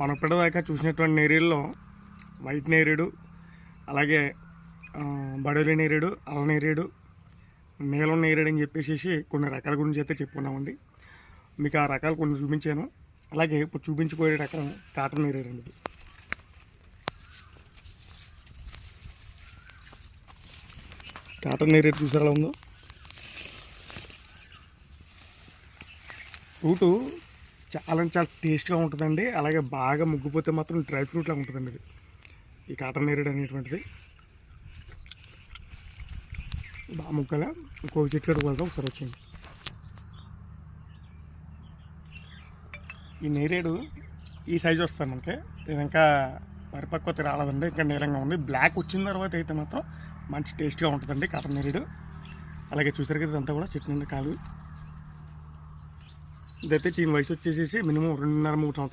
మనం ఇప్పటిదాకా చూసినటువంటి నేరేడులో వైట్ నేరేడు, అలాగే బడలి నేరేడు, అల్ల నేరేడు, నీలం నేరేడు అని చెప్పేసి కొన్ని రకాల గురించి అయితే చెప్పుకున్నామండి. మీకు ఆ రకాలు కొన్ని చూపించాను. అలాగే ఇప్పుడు చూపించుకోయే రకం కాటన్ నేరేడు అండి. కాటన్ నేరేడు చూసారా ఎలా ఉందో. ఫ్రూటు చాలా టేస్ట్గా ఉంటుందండి. అలాగే బాగా ముగ్గిపోతే మాత్రం డ్రై ఫ్రూట్లా ఉంటుందండి ఇది, ఈ కాటన్ నేరేడు అనేటువంటిది. బాగా ముక్కల ఇంకొక చెట్టు కడుకు వెళ్తాం, ఒకసారి వచ్చింది. ఈ నేరేడు ఈ సైజు వస్తుంది మనకి. ఇది ఇంకా పరిపక్వత రాలేదండి, ఇంకా నీలంగా ఉంది. బ్లాక్ వచ్చిన తర్వాత అయితే మాత్రం మంచి టేస్ట్గా ఉంటుందండి కాటన్ నేరేడు. అలాగే చూసారు కదా ఇదంతా కూడా చెట్టు నుండి కాలు. ఇదైతే దీని వయసు వచ్చేసి మినిమం 2.5-3 సంవత్సరాలు.